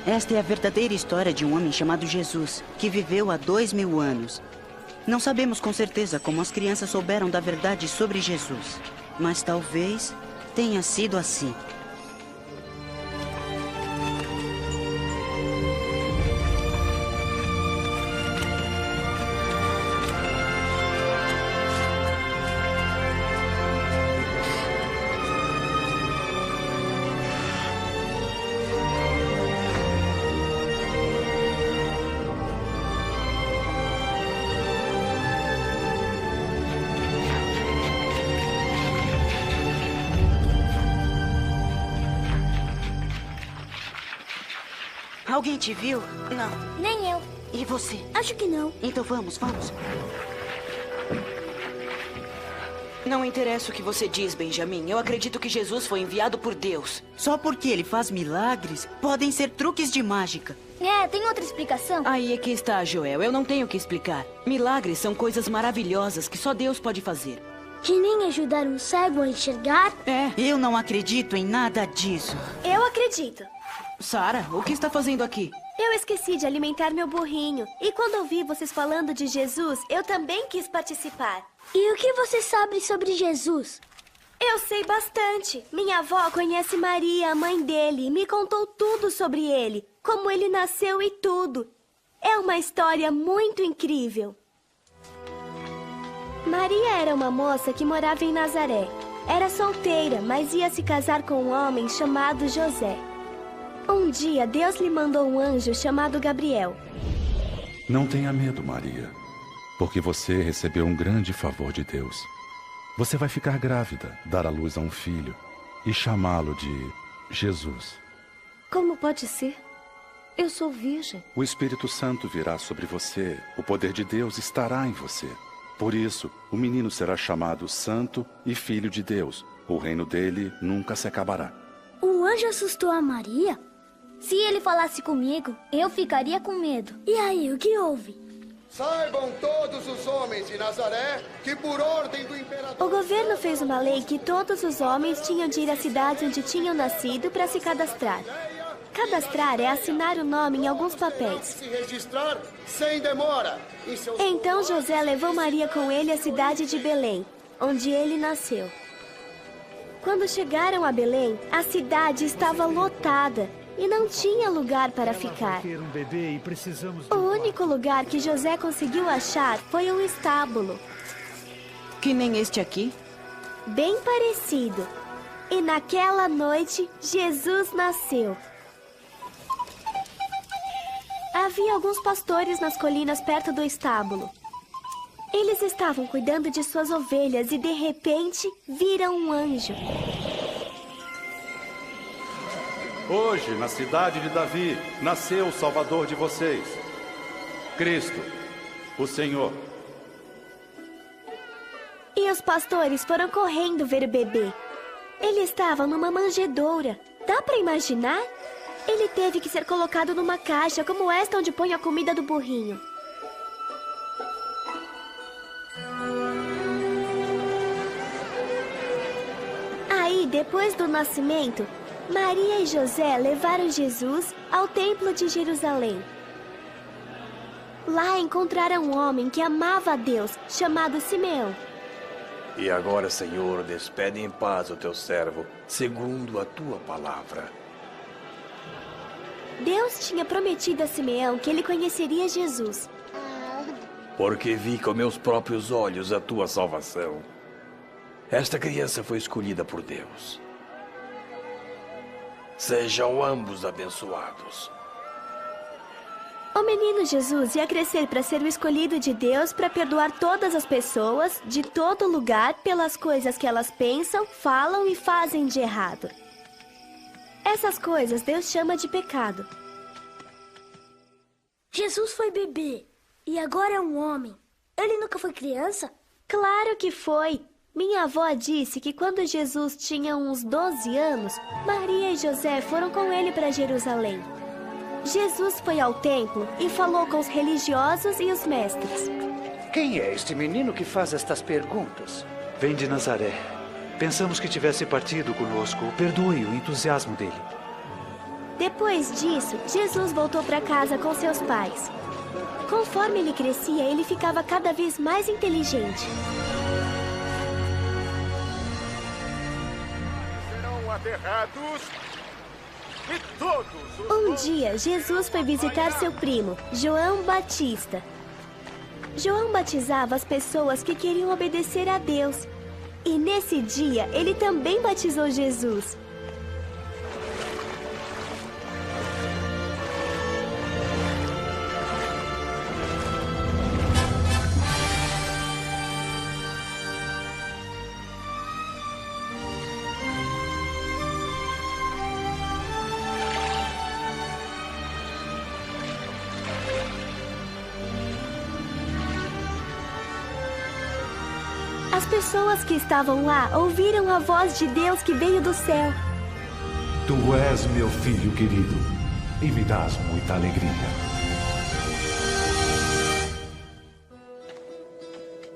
Esta é a verdadeira história de um homem chamado Jesus, que viveu há 2000 anos. Não sabemos com certeza como as crianças souberam da verdade sobre Jesus, mas talvez tenha sido assim. Alguém te viu? Não. Nem eu. E você? Acho que não. Então vamos. Não interessa o que você diz, Benjamin. Eu acredito que Jesus foi enviado por Deus. Só porque ele faz milagres, podem ser truques de mágica. Tem outra explicação? Aí é que está, Joel. Eu não tenho o que explicar. Milagres são coisas maravilhosas que só Deus pode fazer. Que nem ajudar um cego a enxergar? Eu não acredito em nada disso. Eu acredito. Sara, o que está fazendo aqui? Eu esqueci de alimentar meu burrinho. E quando ouvi vocês falando de Jesus, eu também quis participar. E o que você sabe sobre Jesus? Eu sei bastante. Minha avó conhece Maria, a mãe dele, e me contou tudo sobre ele, como ele nasceu e tudo. É uma história muito incrível. Maria era uma moça que morava em Nazaré. Era solteira, mas ia se casar com um homem chamado José. Um dia, Deus lhe mandou um anjo chamado Gabriel. Não tenha medo, Maria, porque você recebeu um grande favor de Deus. Você vai ficar grávida, dar à luz a um filho e chamá-lo de Jesus. Como pode ser? Eu sou virgem. O Espírito Santo virá sobre você, o poder de Deus estará em você. Por isso, o menino será chamado Santo e Filho de Deus. O reino dele nunca se acabará. O anjo assustou a Maria? Se ele falasse comigo, eu ficaria com medo. E aí, o que houve? Saibam todos os homens de Nazaré que por ordem do imperador... O governo fez uma lei que todos os homens tinham de ir à cidade onde tinham nascido para se cadastrar. Cadastrar é assinar o nome em alguns papéis. Se registrar sem demora. Então José levou Maria com ele à cidade de Belém, onde ele nasceu. Quando chegaram a Belém, a cidade estava lotada e não tinha lugar para ficar. O único lugar que José conseguiu achar foi um estábulo. Que nem este aqui? Bem parecido. E naquela noite, Jesus nasceu. Havia alguns pastores nas colinas perto do estábulo. Eles estavam cuidando de suas ovelhas e, de repente, viram um anjo. Hoje, na cidade de Davi, nasceu o Salvador de vocês, Cristo, o Senhor. E os pastores foram correndo ver o bebê. Ele estava numa manjedoura. Dá para imaginar? Ele teve que ser colocado numa caixa como esta onde põe a comida do burrinho. Aí, depois do nascimento, Maria e José levaram Jesus ao templo de Jerusalém. Lá encontraram um homem que amava a Deus, chamado Simeão. E agora, Senhor, despede em paz o teu servo, segundo a tua palavra. Deus tinha prometido a Simeão que ele conheceria Jesus. Porque vi com meus próprios olhos a tua salvação. Esta criança foi escolhida por Deus. Sejam ambos abençoados. O menino Jesus ia crescer para ser o escolhido de Deus para perdoar todas as pessoas, de todo lugar, pelas coisas que elas pensam, falam e fazem de errado. Essas coisas Deus chama de pecado. Jesus foi bebê e agora é um homem. Ele nunca foi criança? Claro que foi. Minha avó disse que quando Jesus tinha uns 12 anos, Maria e José foram com ele para Jerusalém. Jesus foi ao templo e falou com os religiosos e os mestres. Quem é este menino que faz estas perguntas? Vem de Nazaré. Pensamos que tivesse partido conosco. Perdoe o entusiasmo dele. Depois disso, Jesus voltou para casa com seus pais. Conforme ele crescia, ele ficava cada vez mais inteligente. Serão aterrados e todos Um dia, Jesus foi visitar seu primo, João Batista. João batizava as pessoas que queriam obedecer a Deus. E nesse dia, ele também batizou Jesus. As pessoas que estavam lá ouviram a voz de Deus que veio do céu. Tu és meu filho querido e me dás muita alegria.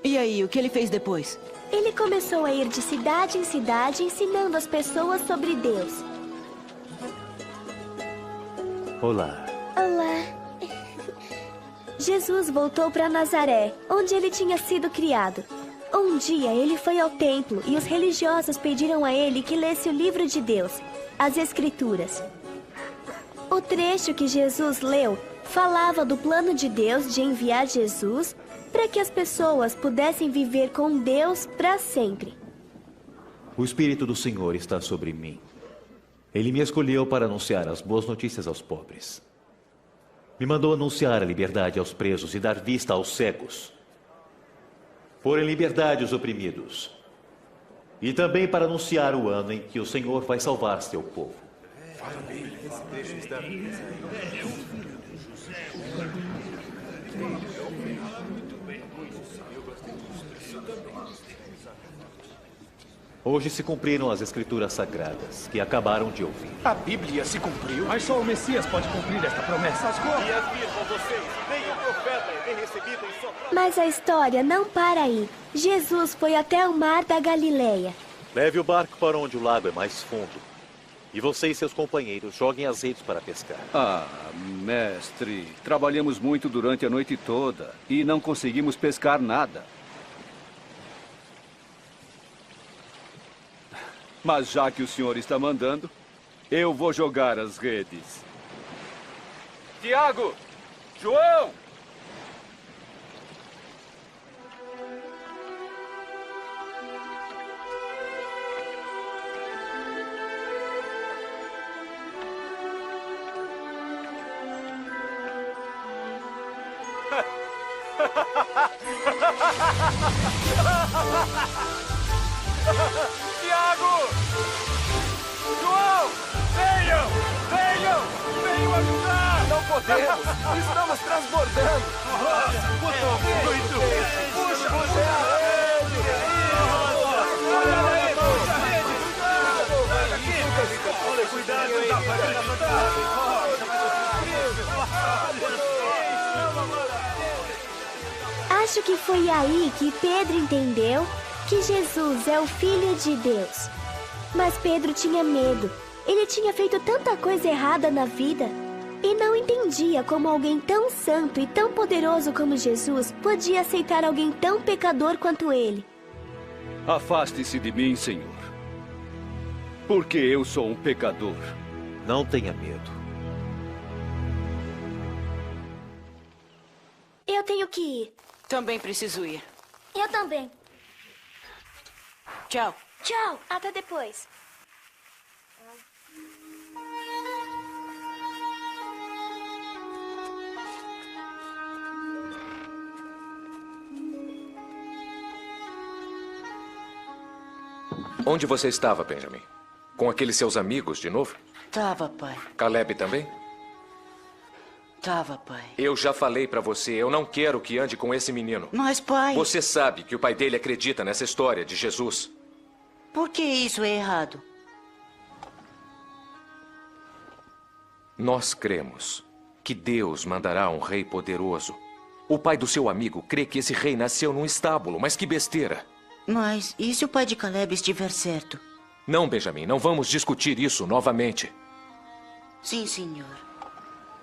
E aí, o que ele fez depois? Ele começou a ir de cidade em cidade ensinando as pessoas sobre Deus. Olá. Olá. Jesus voltou para Nazaré, onde ele tinha sido criado. Um dia ele foi ao templo e os religiosos pediram a ele que lesse o livro de Deus, as Escrituras. O trecho que Jesus leu falava do plano de Deus de enviar Jesus para que as pessoas pudessem viver com Deus para sempre. O Espírito do Senhor está sobre mim. Ele me escolheu para anunciar as boas notícias aos pobres. Me mandou anunciar a liberdade aos presos e dar vista aos cegos. Pôr em liberdade os oprimidos. E também para anunciar o ano em que o Senhor vai salvar seu povo. Hoje se cumpriram as Escrituras Sagradas, que acabaram de ouvir. A Bíblia se cumpriu. Mas só o Messias pode cumprir esta promessa. E as com vocês, nem o profeta é recebido em sua própria... Mas a história não para aí. Jesus foi até o mar da Galileia. Leve o barco para onde o lago é mais fundo. E você e seus companheiros joguem as redes para pescar. Ah, mestre, trabalhamos muito durante a noite toda e não conseguimos pescar nada. Mas já que o senhor está mandando, eu vou jogar as redes. Tiago! João! Tiago! João! Venham! Venham! Venham ajudar! Não podemos! Estamos transbordando! Muito bem! Puxa! Puxa a rede! Puxa a rede! Cuidado! Acho que foi aí que Pedro entendeu que Jesus é o Filho de Deus. Mas Pedro tinha medo. Ele tinha feito tanta coisa errada na vida e não entendia como alguém tão santo e tão poderoso como Jesus podia aceitar alguém tão pecador quanto ele. Afaste-se de mim, Senhor, porque eu sou um pecador. Não tenha medo. Eu tenho que ir. Também preciso ir. Eu também. Tchau. Tchau. Até depois. Onde você estava, Benjamin? Com aqueles seus amigos de novo? Tava, pai. Caleb também? Tava, pai. Eu já falei pra você, eu não quero que ande com esse menino. Mas, pai... Você sabe que o pai dele acredita nessa história de Jesus. Por que isso é errado? Nós cremos que Deus mandará um rei poderoso. O pai do seu amigo crê que esse rei nasceu num estábulo, mas que besteira. Mas e se o pai de Caleb estiver certo? Não, Benjamin, não vamos discutir isso novamente. Sim, senhor.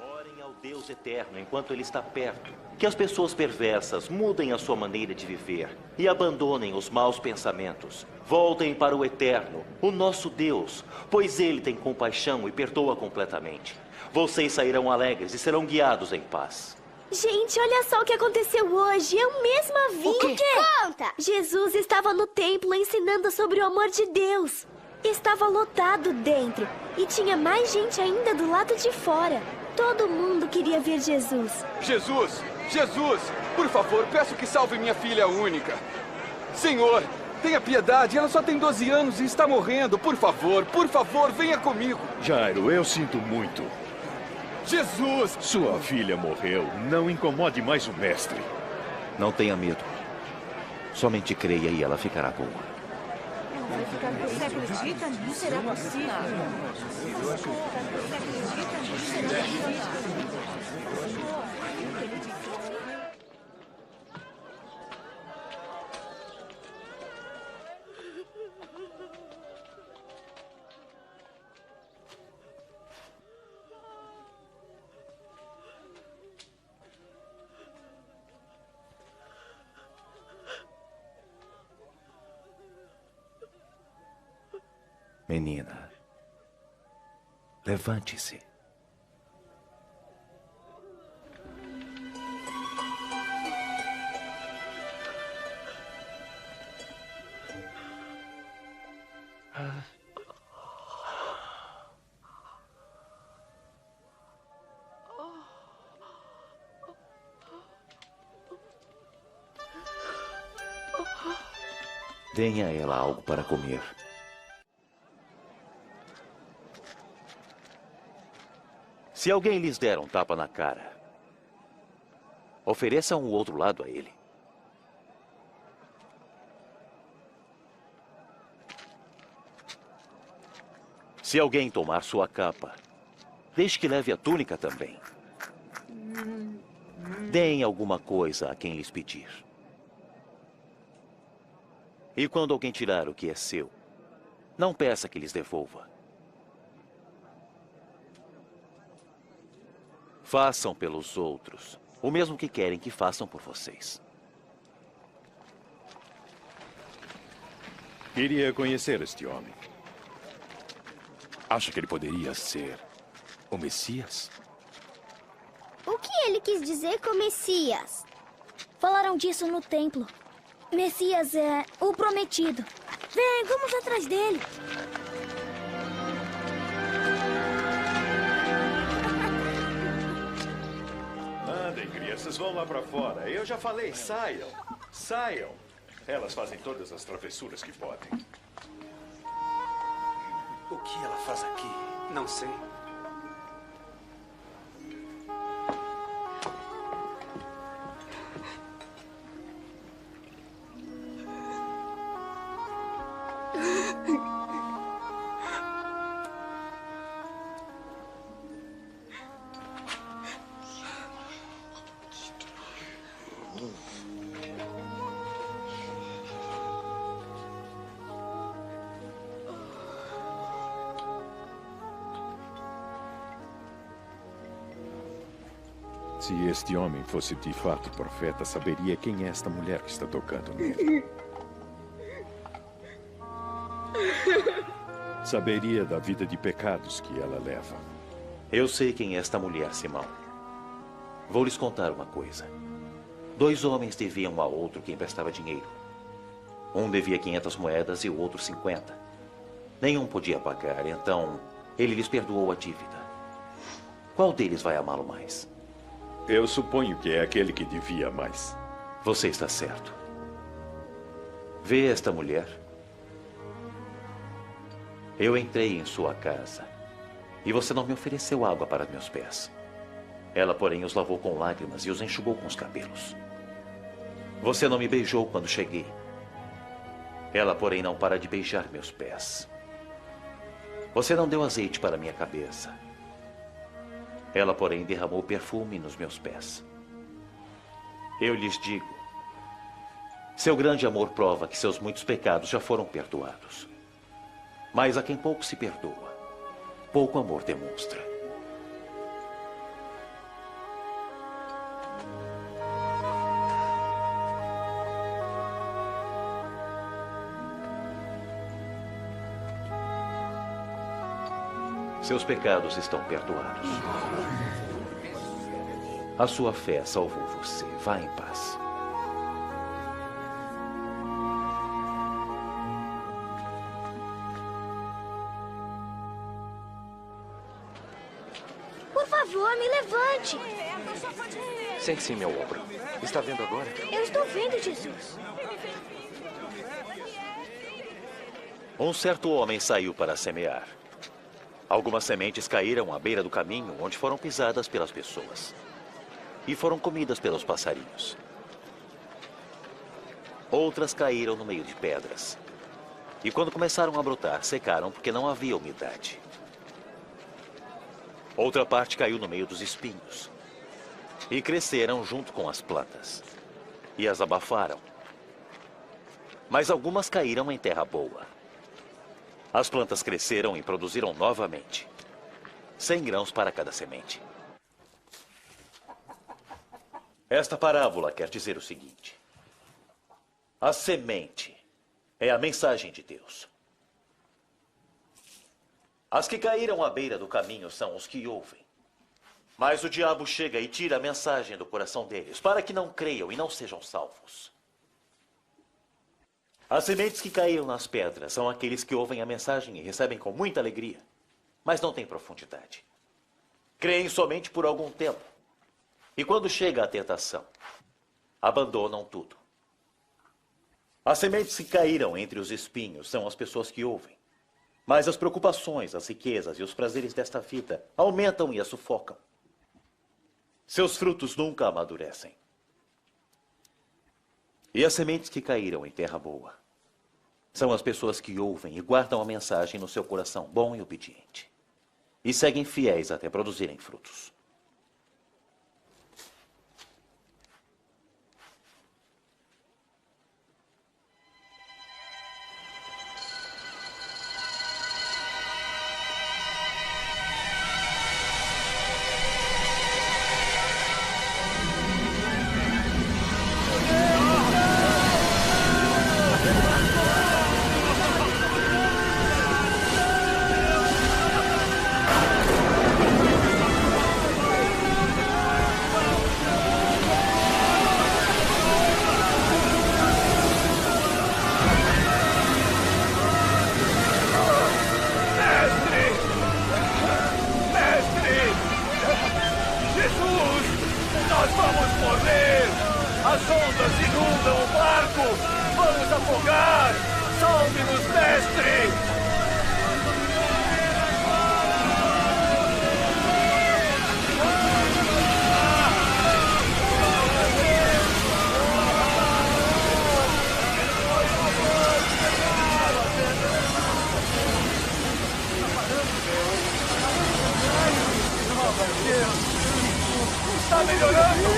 Orem ao Deus eterno enquanto Ele está perto. Que as pessoas perversas mudem a sua maneira de viver e abandonem os maus pensamentos. Voltem para o eterno, o nosso Deus, pois Ele tem compaixão e perdoa completamente. Vocês sairão alegres e serão guiados em paz. Gente, olha só o que aconteceu hoje. Eu mesma vi. O quê? Conta! Jesus estava no templo ensinando sobre o amor de Deus. Estava lotado dentro e tinha mais gente ainda do lado de fora. Todo mundo queria ver Jesus. Jesus! Jesus! Por favor, peço que salve minha filha única. Senhor, tenha piedade. Ela só tem 12 anos e está morrendo. Por favor, venha comigo. Jairo, eu sinto muito. Jesus! Sua filha morreu. Não incomode mais o mestre. Não tenha medo. Somente creia e ela ficará boa. Vai ficar com... Você acredita nisso? Será possível? Você acredita nisso? Será possível? Menina, levante-se. Deem a ela algo para comer. Se alguém lhes der um tapa na cara, ofereçam o outro lado a ele. Se alguém tomar sua capa, deixe que leve a túnica também. Deem alguma coisa a quem lhes pedir. E quando alguém tirar o que é seu, não peça que lhes devolva. Façam pelos outros o mesmo que querem que façam por vocês. Queria conhecer este homem. Acha que ele poderia ser o Messias? O que ele quis dizer com Messias? Falaram disso no templo. Messias é o prometido. Vem, vamos atrás dele. Andem, crianças, vão lá pra fora. Eu já falei, saiam. Saiam. Elas fazem todas as travessuras que podem. O que ela faz aqui? Não sei. Se este homem fosse de fato profeta, saberia quem é esta mulher que está tocando nele. Saberia da vida de pecados que ela leva. Eu sei quem é esta mulher, Simão. Vou lhes contar uma coisa. 2 homens deviam um ao outro que emprestava dinheiro. Um devia 500 moedas e o outro 50. Nenhum podia pagar, então ele lhes perdoou a dívida. Qual deles vai amá-lo mais? Eu suponho que é aquele que devia mais. Você está certo. Vê esta mulher? Eu entrei em sua casa e você não me ofereceu água para meus pés. Ela, porém, os lavou com lágrimas e os enxugou com os cabelos. Você não me beijou quando cheguei. Ela, porém, não para de beijar meus pés. Você não deu azeite para minha cabeça. Ela, porém, derramou perfume nos meus pés. Eu lhes digo, seu grande amor prova que seus muitos pecados já foram perdoados. Mas a quem pouco se perdoa, pouco amor demonstra. Seus pecados estão perdoados. A sua fé salvou você. Vá em paz. Por favor, me levante. Sente-se em meu ombro. Está vendo agora? Eu estou vendo, Jesus. Um certo homem saiu para semear. Algumas sementes caíram à beira do caminho, onde foram pisadas pelas pessoas. E foram comidas pelos passarinhos. Outras caíram no meio de pedras. E quando começaram a brotar, secaram porque não havia umidade. Outra parte caiu no meio dos espinhos. E cresceram junto com as plantas. E as abafaram. Mas algumas caíram em terra boa. As plantas cresceram e produziram novamente. 100 grãos para cada semente. Esta parábola quer dizer o seguinte. A semente é a mensagem de Deus. As que caíram à beira do caminho são os que ouvem. Mas o diabo chega e tira a mensagem do coração deles, para que não creiam e não sejam salvos. As sementes que caíram nas pedras são aqueles que ouvem a mensagem e recebem com muita alegria, mas não têm profundidade. Creem somente por algum tempo. E quando chega a tentação, abandonam tudo. As sementes que caíram entre os espinhos são as pessoas que ouvem. Mas as preocupações, as riquezas e os prazeres desta vida aumentam e a sufocam. Seus frutos nunca amadurecem. E as sementes que caíram em terra boa são as pessoas que ouvem e guardam a mensagem no seu coração bom e obediente. E seguem fiéis até produzirem frutos. Está melhorando!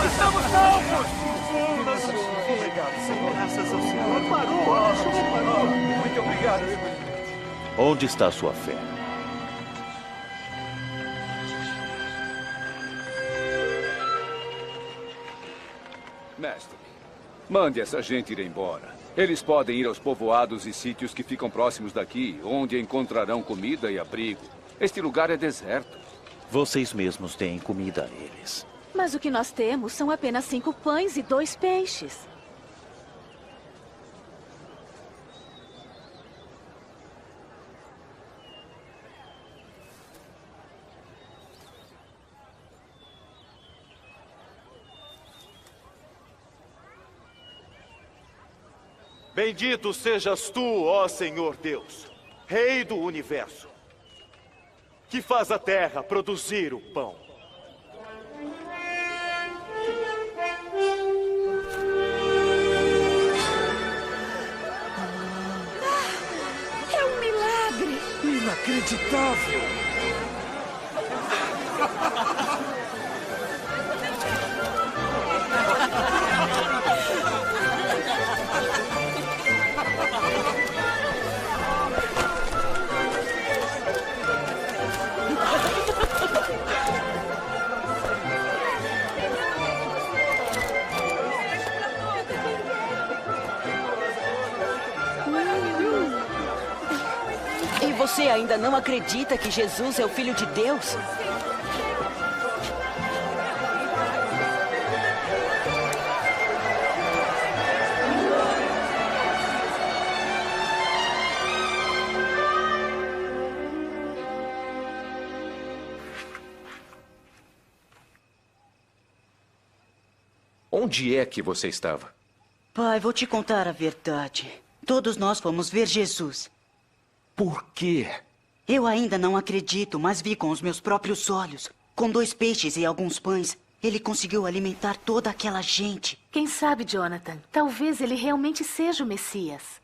Estamos salvos! Obrigado, Senhor. Graças ao Senhor. Parou! A chuva parou. Muito obrigado. Onde está a sua fé? Mestre, mande essa gente ir embora. Eles podem ir aos povoados e sítios que ficam próximos daqui, onde encontrarão comida e abrigo. Este lugar é deserto. Vocês mesmos deem comida a eles. Mas o que nós temos são apenas 5 pães e 2 peixes. Bendito sejas tu, ó Senhor Deus, Rei do Universo, que faz a terra produzir o pão. É um milagre! Inacreditável! Você ainda não acredita que Jesus é o Filho de Deus? Onde é que você estava? Pai, vou te contar a verdade. Todos nós fomos ver Jesus. Por quê? Eu ainda não acredito, mas vi com os meus próprios olhos. Com 2 peixes e alguns pães, ele conseguiu alimentar toda aquela gente. Quem sabe, Jonathan? Talvez ele realmente seja o Messias.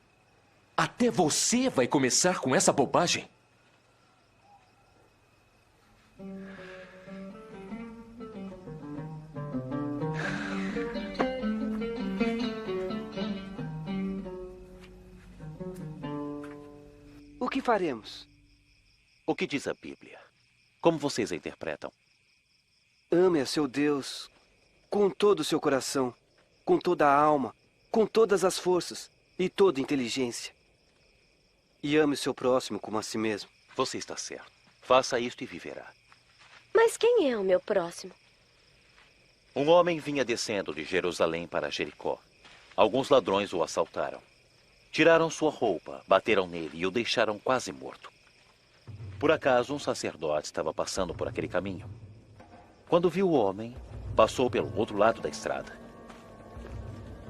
Até você vai começar com essa bobagem? O que faremos? O que diz a Bíblia? Como vocês a interpretam? Ame a seu Deus com todo o seu coração, com toda a alma, com todas as forças e toda a inteligência. E ame o seu próximo como a si mesmo. Você está certo. Faça isto e viverá. Mas quem é o meu próximo? Um homem vinha descendo de Jerusalém para Jericó. Alguns ladrões o assaltaram. Tiraram sua roupa, bateram nele e o deixaram quase morto. Por acaso, um sacerdote estava passando por aquele caminho. Quando viu o homem, passou pelo outro lado da estrada.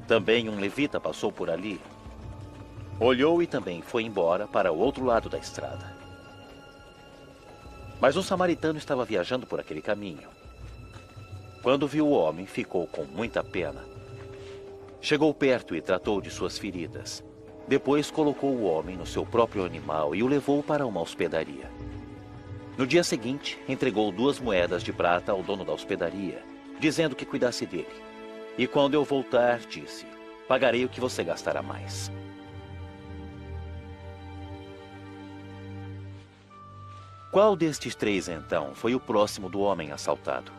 Também um levita passou por ali. Olhou e também foi embora para o outro lado da estrada. Mas um samaritano estava viajando por aquele caminho. Quando viu o homem, ficou com muita pena. Chegou perto e tratou de suas feridas. Depois colocou o homem no seu próprio animal e o levou para uma hospedaria. No dia seguinte, entregou 2 moedas de prata ao dono da hospedaria, dizendo que cuidasse dele. E quando eu voltar, disse: pagarei o que você gastará mais. Qual destes 3, então, foi o próximo do homem assaltado?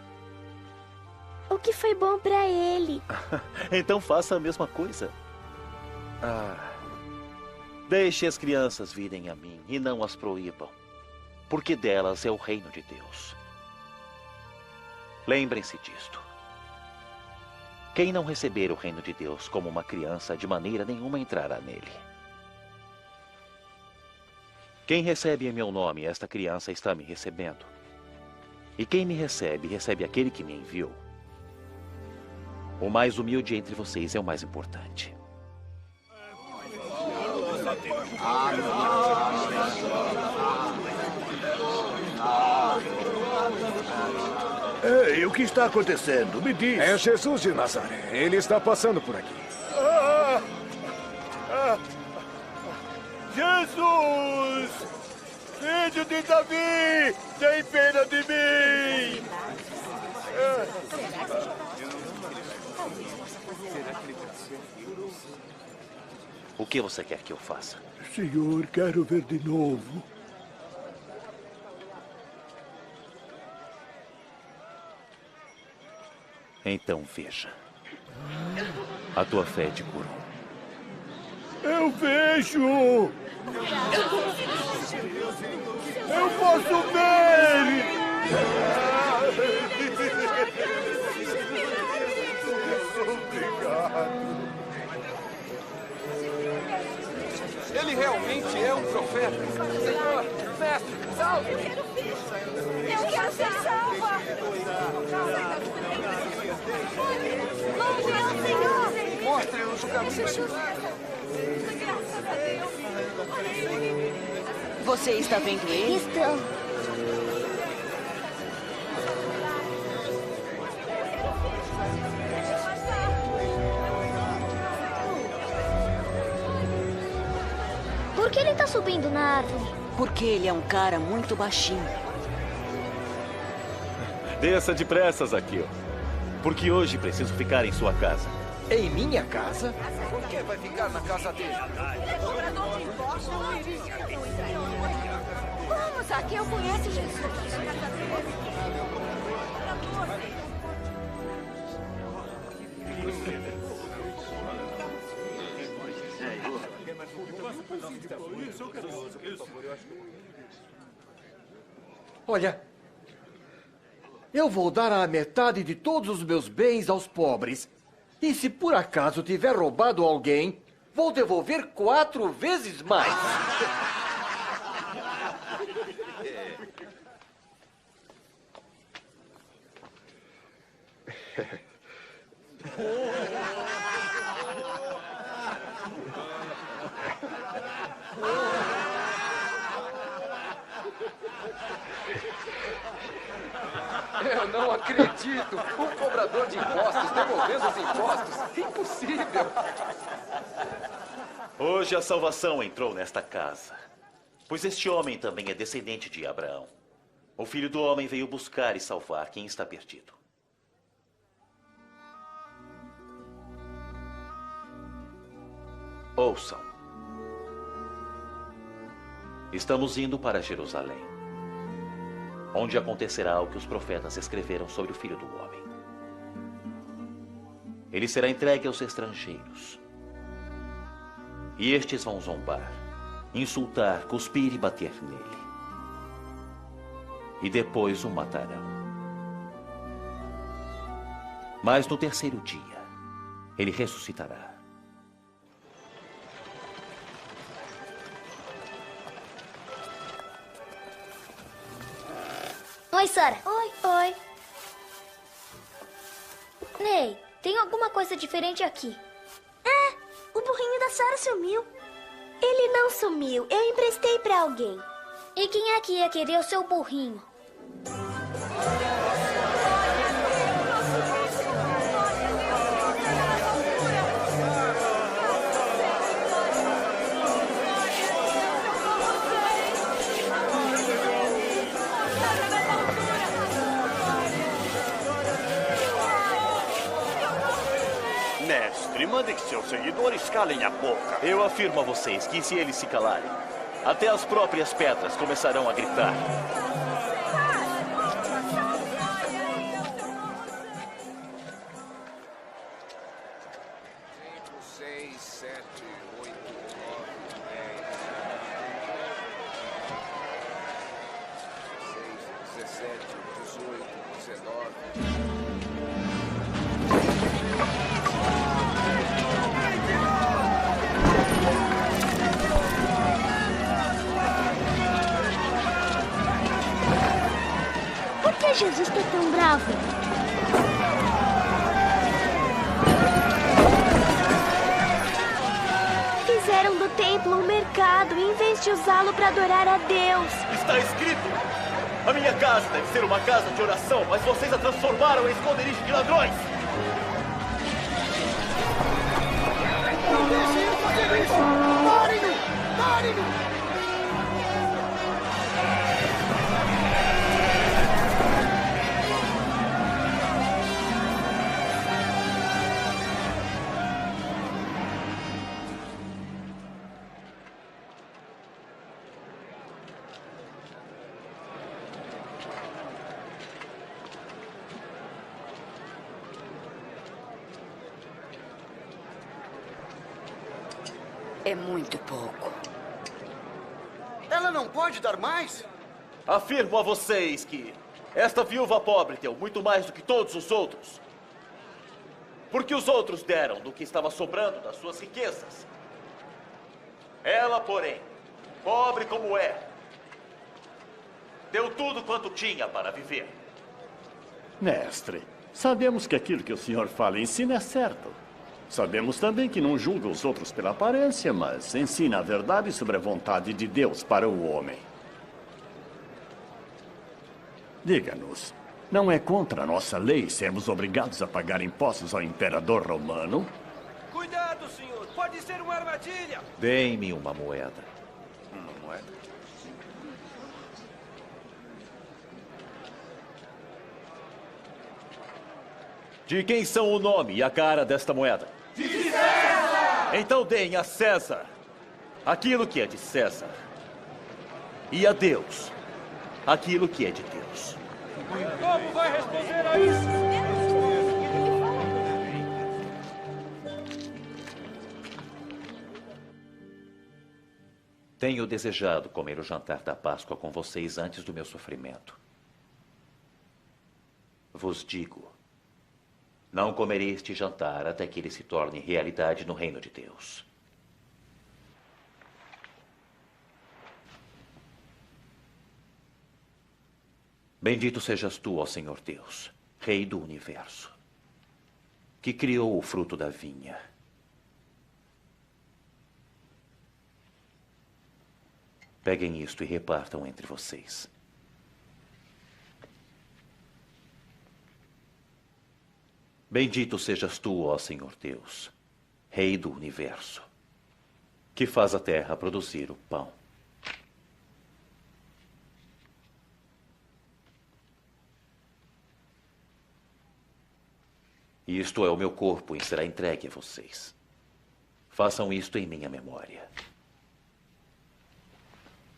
O que foi bom para ele? Então faça a mesma coisa. Deixe as crianças virem a mim e não as proíbam, porque delas é o reino de Deus. Lembrem-se disto. Quem não receber o reino de Deus como uma criança, de maneira nenhuma entrará nele. Quem recebe em meu nome, esta criança está me recebendo. E quem me recebe, recebe aquele que me enviou. O mais humilde entre vocês é o mais importante. Ei, o que está acontecendo? Me diz. É Jesus de Nazaré. Ele está passando por aqui. Jesus! Filho de Davi! Tem pena de mim! O que você quer que eu faça? Senhor, quero ver de novo. Então veja. A tua fé te curou. Eu vejo! Eu posso ver! Obrigado. Ele realmente é um profeta. Senhor, mestre, salve! Eu quero ser salva! Mande ao Senhor! Mostre-nos o caminho. Graças a Deus! Você está vendo ele? Estou. Por que ele está subindo na árvore? Porque ele é um cara muito baixinho. Desça depressa, Zaqueu. Porque hoje preciso ficar em sua casa. Em minha casa? Por que vai ficar na casa dele? Vamos, Zaqueu conhece Jesus. Isso, eu quero. Olha, eu vou dar a metade de todos os meus bens aos pobres. E se por acaso tiver roubado alguém, vou devolver 4 vezes mais. Eu não acredito! Um cobrador de impostos devolvendo os impostos! Impossível! Hoje a salvação entrou nesta casa, pois este homem também é descendente de Abraão. O Filho do Homem veio buscar e salvar quem está perdido. Ouçam. Estamos indo para Jerusalém, onde acontecerá o que os profetas escreveram sobre o Filho do Homem. Ele será entregue aos estrangeiros. E estes vão zombar, insultar, cuspir e bater nele. E depois o matarão. Mas no terceiro dia, ele ressuscitará. Oi, Sarah. Oi. Ney, tem alguma coisa diferente aqui. O burrinho da Sarah sumiu. Ele não sumiu. Eu emprestei pra alguém. E quem é que ia querer o seu burrinho? Mestre, mande que seus seguidores calem a boca. Eu afirmo a vocês que se eles se calarem, até as próprias pedras começarão a gritar. Por que Jesus está tão bravo? Fizeram do templo um mercado em vez de usá-lo para adorar a Deus. Está escrito: a minha casa deve ser uma casa de oração, mas vocês a transformaram em esconderijo de ladrões. Não deixem ele fazer isso! Parem-no! Parem-no! É muito pouco. Ela não pode dar mais? Afirmo a vocês que esta viúva pobre deu muito mais do que todos os outros. Porque os outros deram do que estava sobrando das suas riquezas. Ela, porém, pobre como é, deu tudo quanto tinha para viver. Mestre, sabemos que aquilo que o senhor fala e ensina é certo. Sabemos também que não julga os outros pela aparência, mas ensina a verdade sobre a vontade de Deus para o homem. Diga-nos, não é contra a nossa lei sermos obrigados a pagar impostos ao imperador romano? Cuidado, senhor! Pode ser uma armadilha! Deem-me uma moeda. Uma moeda? De quem são o nome e a cara desta moeda? De César! Então deem a César aquilo que é de César. E a Deus aquilo que é de Deus. Como vai responder a isso? Tenho desejado comer o jantar da Páscoa com vocês antes do meu sofrimento. Vos digo, não comerei este jantar até que ele se torne realidade no reino de Deus. Bendito sejas tu, ó Senhor Deus, Rei do universo, que criou o fruto da vinha. Peguem isto e repartam entre vocês. Bendito sejas tu, ó Senhor Deus, Rei do universo, que faz a terra produzir o pão. Isto é o meu corpo e será entregue a vocês. Façam isto em minha memória.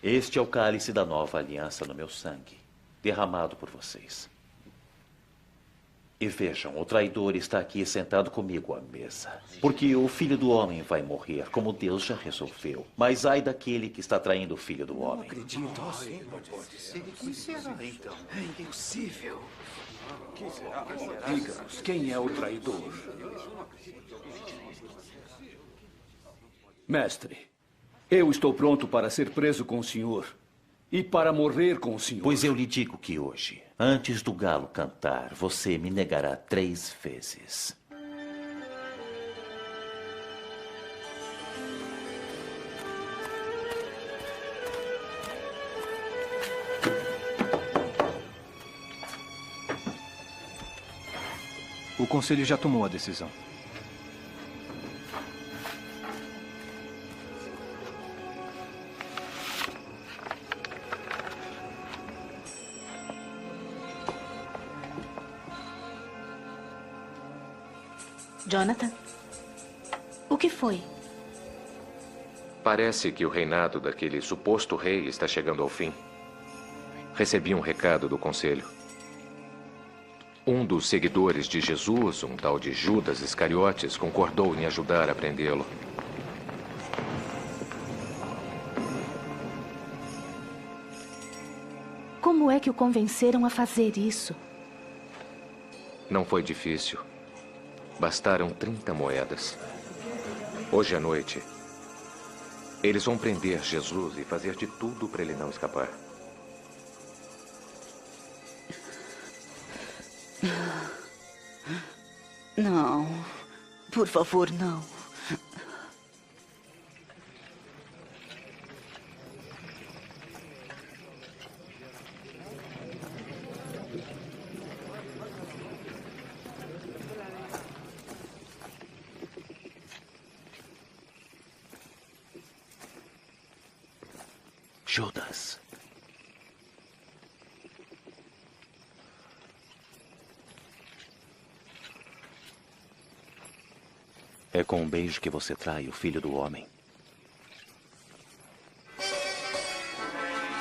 Este é o cálice da nova aliança no meu sangue, derramado por vocês. E vejam, o traidor está aqui sentado comigo à mesa. Porque o Filho do Homem vai morrer, como Deus já resolveu. Mas ai daquele que está traindo o Filho do Homem. Não acredito. Não pode ser. Quem será, então? É impossível. Diga-nos, quem é o traidor? Mestre, eu estou pronto para ser preso com o senhor e para morrer com o senhor. Pois eu lhe digo que hoje, antes do galo cantar, você me negará 3 vezes. O conselho já tomou a decisão. Jonathan, o que foi? Parece que o reinado daquele suposto rei está chegando ao fim. Recebi um recado do conselho. Um dos seguidores de Jesus, um tal de Judas Iscariotes, concordou em ajudar a prendê-lo. Como é que o convenceram a fazer isso? Não foi difícil. Bastaram 30 moedas. Hoje à noite, eles vão prender Jesus e fazer de tudo para ele não escapar. Não. Por favor, não. Judas. É com um beijo que você trai o Filho do Homem.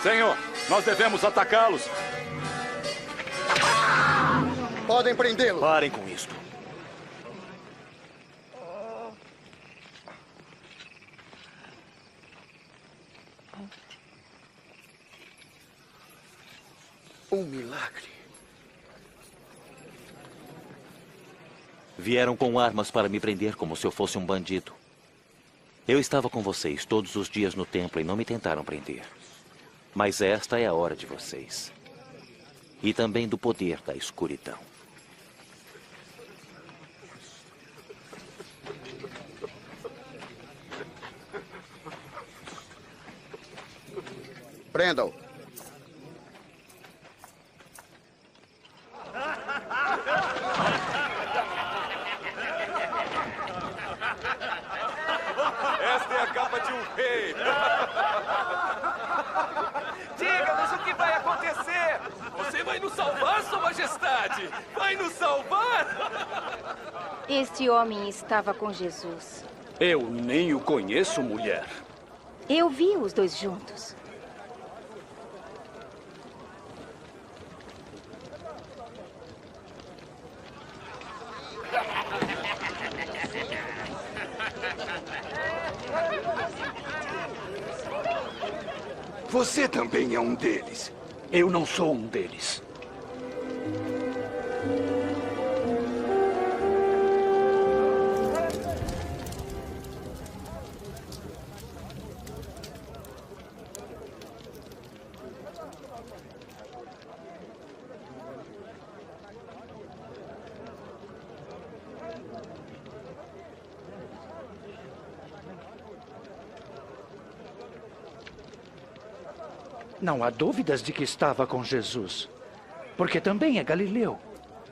Senhor, nós devemos atacá-los. Podem prendê-lo. Parem com isto. Um milagre. Vieram com armas para me prender como se eu fosse um bandido. Eu estava com vocês todos os dias no templo e não me tentaram prender. Mas esta é a hora de vocês. E também do poder da escuridão. Prendam. Esta é a capa de um rei. Diga-nos o que vai acontecer. Você vai nos salvar, Sua Majestade. Vai nos salvar. Este homem estava com Jesus. Eu nem o conheço, mulher. Eu vi os dois juntos. Você também é um deles. Eu não sou um deles. Não há dúvidas de que estava com Jesus, porque também é galileu.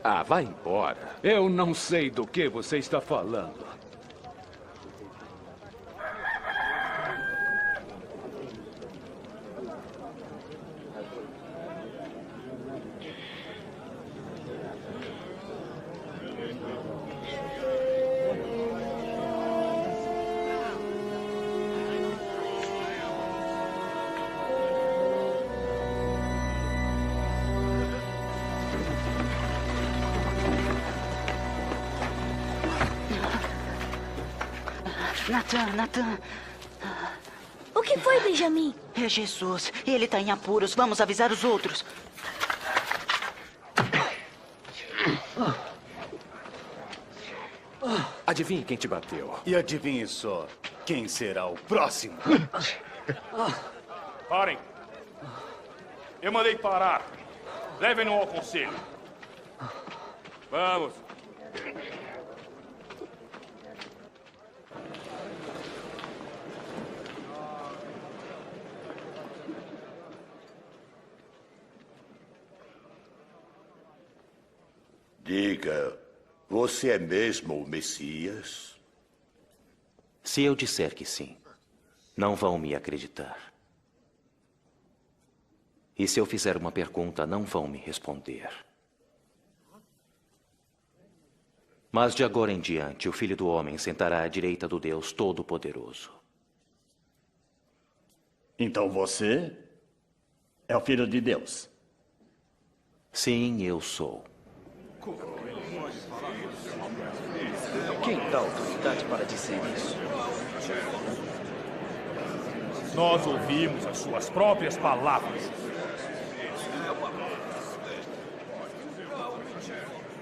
Ah, vai embora. Eu não sei do que você está falando. Natan. O que foi, Benjamin? É Jesus. Ele está em apuros. Vamos avisar os outros. Adivinhe quem te bateu. E adivinhe só, quem será o próximo? Parem. Eu mandei parar. Levem-no ao conselho. Vamos. Diga, você é mesmo o Messias? Se eu disser que sim, não vão me acreditar. E se eu fizer uma pergunta, não vão me responder. Mas de agora em diante, o Filho do Homem sentará à direita do Deus Todo-Poderoso. Então você é o Filho de Deus? Sim, eu sou. Quem dá autoridade para dizer isso? Nós ouvimos as suas próprias palavras.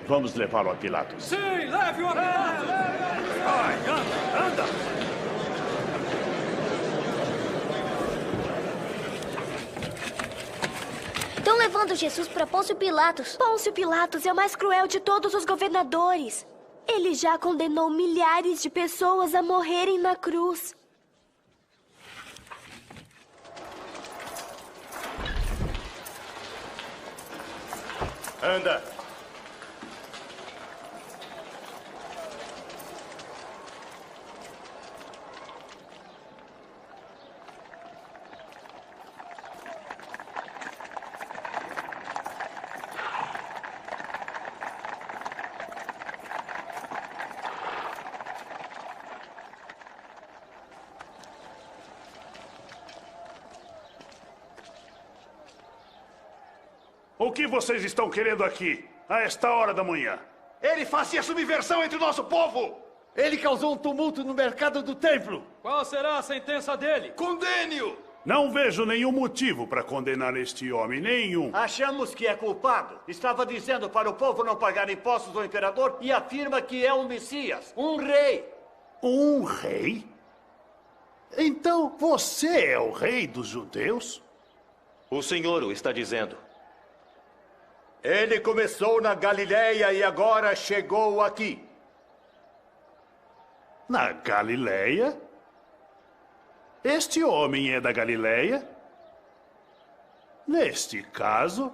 Vamos levá-lo a Pilatos. Sim, leve-o a Pilatos! Vai, anda! Estão levando Jesus para Pôncio Pilatos. Pôncio Pilatos é o mais cruel de todos os governadores. Ele já condenou milhares de pessoas a morrerem na cruz. Anda! O que vocês estão querendo aqui, a esta hora da manhã? Ele fazia subversão entre o nosso povo! Ele causou um tumulto no mercado do templo! Qual será a sentença dele? Condene-o! Não vejo nenhum motivo para condenar este homem, nenhum. Achamos que é culpado. Estava dizendo para o povo não pagar impostos ao imperador e afirma que é um Messias, um rei. Um rei? Então você é o rei dos judeus? O senhor o está dizendo. Ele começou na Galileia e agora chegou aqui. Na Galileia? Este homem é da Galileia? Neste caso,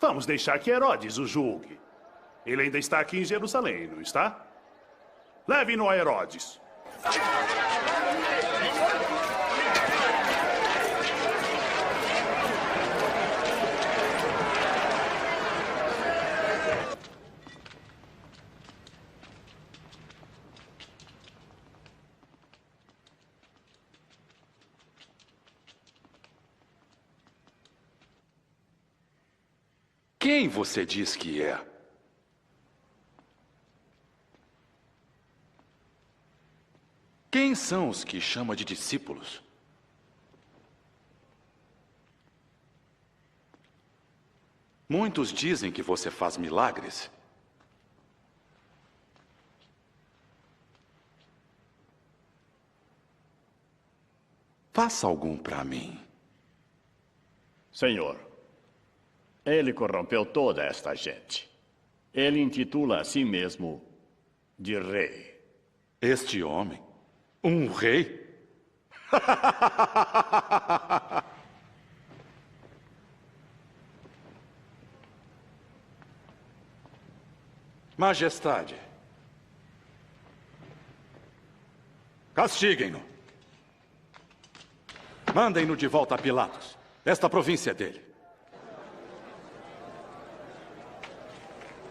vamos deixar que Herodes o julgue. Ele ainda está aqui em Jerusalém, não está? Leve-no a Herodes. Quem você diz que é? Quem são os que chama de discípulos? Muitos dizem que você faz milagres. Faça algum para mim. Senhor, ele corrompeu toda esta gente. Ele intitula a si mesmo de rei. Este homem? Um rei? Majestade, castiguem-no. Mandem-no de volta a Pilatos. Esta província é dele.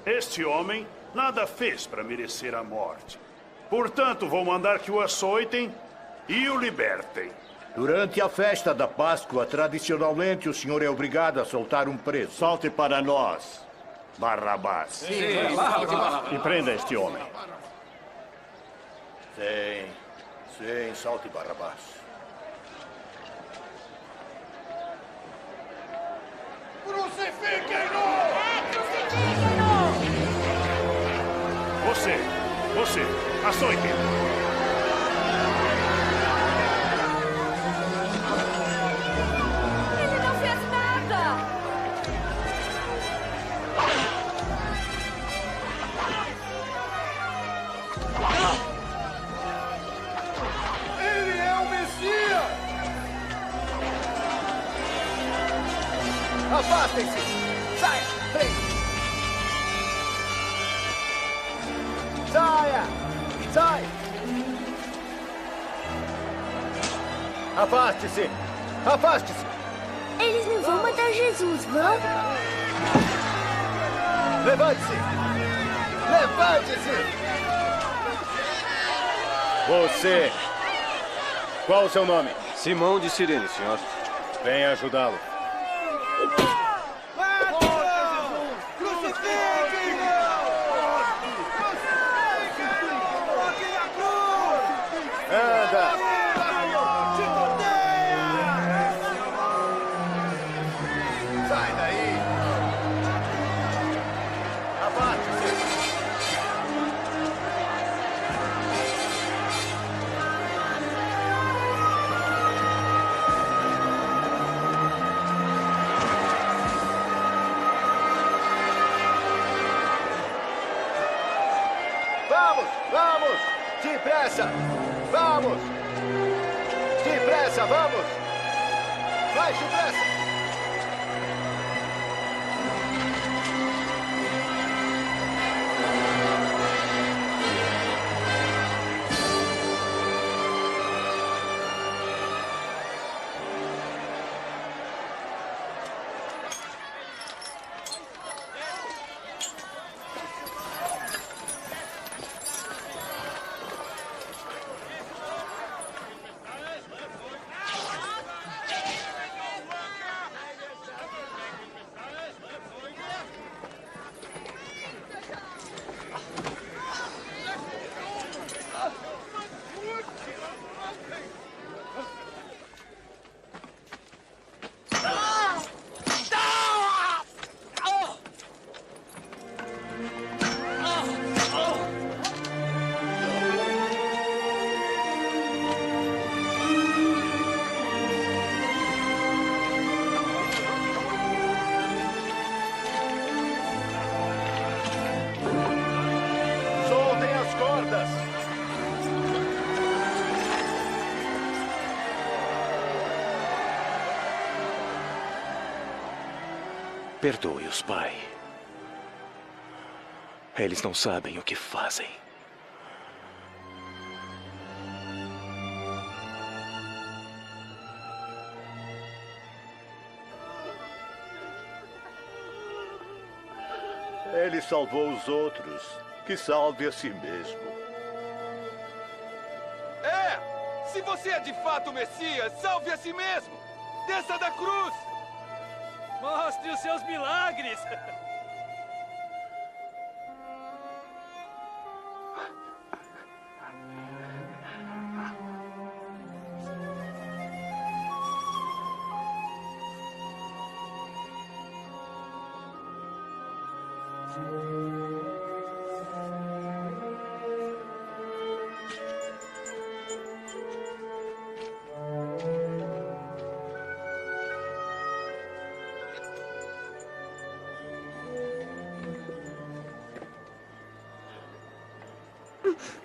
Este homem nada fez para merecer a morte. Portanto, vou mandar que o açoitem e o libertem. Durante a festa da Páscoa, tradicionalmente, o senhor é obrigado a soltar um preso. Solte para nós, Barrabás. Sim. E prenda este homem. Sim, solte Barrabás. Crucifiquem-no! Você, açoite. Ele não fez nada! Ele é o Messias! Afastem-se! Saia! Frente! Saia! Sai! Afaste-se! Afaste-se! Eles não vão matar Jesus, vão? Levante-se! Levante-se! Você! Qual o seu nome? Simão de Cirene, senhor. Venha ajudá-lo. Anda! Sai daí! Abate-se! Vamos! Depressa! Vamos! Depressa, vamos! Mais depressa! Soltem as cordas! Perdoe-os, Pai. Eles não sabem o que fazem. Ele salvou os outros. Que salve a si mesmo. Se você é de fato o Messias, salve a si mesmo! Desça da cruz! Mostre os seus milagres!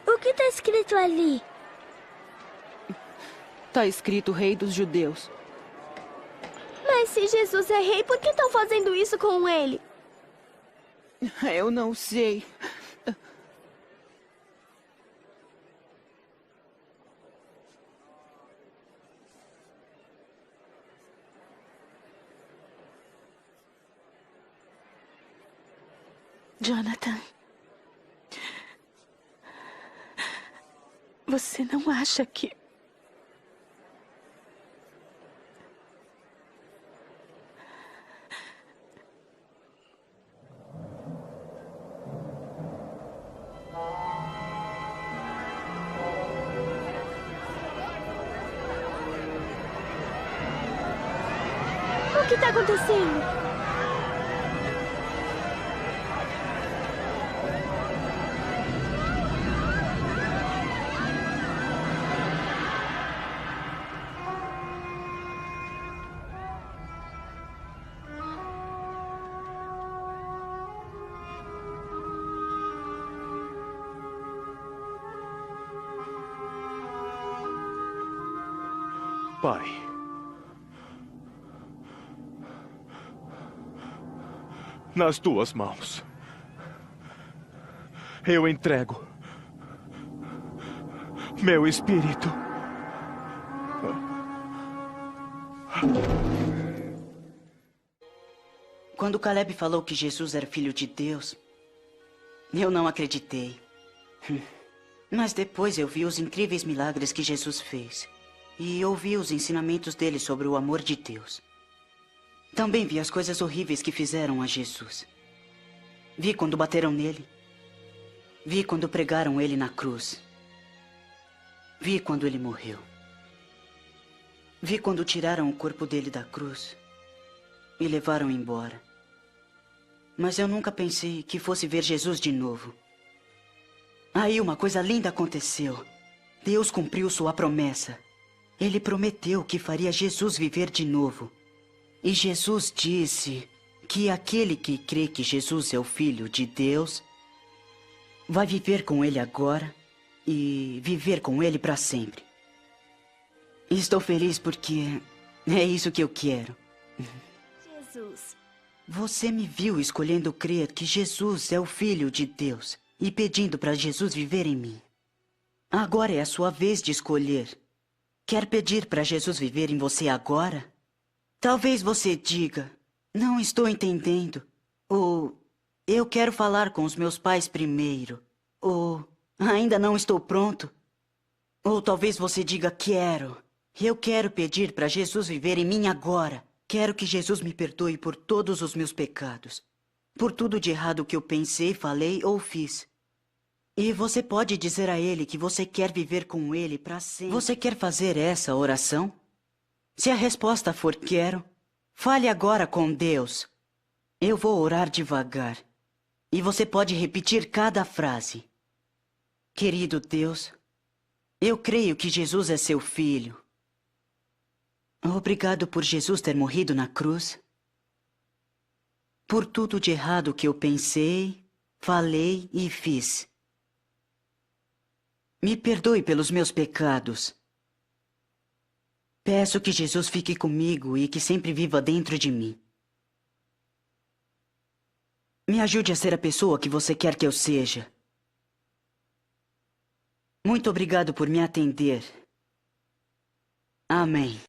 O que está escrito ali? Está escrito Rei dos Judeus. Mas se Jesus é rei, por que estão fazendo isso com ele? Eu não sei. Jonathan. Você não acha que... O que está acontecendo? Pai. Nas tuas mãos. Eu entrego meu espírito. Quando Caleb falou que Jesus era filho de Deus, eu não acreditei. Mas depois eu vi os incríveis milagres que Jesus fez. E ouvi os ensinamentos dele sobre o amor de Deus. Também vi as coisas horríveis que fizeram a Jesus. Vi quando bateram nele. Vi quando pregaram ele na cruz. Vi quando ele morreu. Vi quando tiraram o corpo dele da cruz e levaram embora. Mas eu nunca pensei que fosse ver Jesus de novo. Aí uma coisa linda aconteceu. Deus cumpriu sua promessa. Ele prometeu que faria Jesus viver de novo. E Jesus disse que aquele que crê que Jesus é o Filho de Deus vai viver com ele agora e viver com ele para sempre. Estou feliz porque é isso que eu quero. Jesus. Você me viu escolhendo crer que Jesus é o Filho de Deus e pedindo para Jesus viver em mim. Agora é a sua vez de escolher. Quer pedir para Jesus viver em você agora? Talvez você diga, não estou entendendo. Ou, eu quero falar com os meus pais primeiro. Ou, ainda não estou pronto. Ou talvez você diga, quero. Eu quero pedir para Jesus viver em mim agora. Quero que Jesus me perdoe por todos os meus pecados. Por tudo de errado que eu pensei, falei ou fiz. E você pode dizer a ele que você quer viver com ele para sempre. Você quer fazer essa oração? Se a resposta for quero, fale agora com Deus. Eu vou orar devagar. E você pode repetir cada frase. Querido Deus, eu creio que Jesus é seu filho. Obrigado por Jesus ter morrido na cruz. Por tudo de errado que eu pensei, falei e fiz. Me perdoe pelos meus pecados. Peço que Jesus fique comigo e que sempre viva dentro de mim. Me ajude a ser a pessoa que você quer que eu seja. Muito obrigado por me atender. Amém.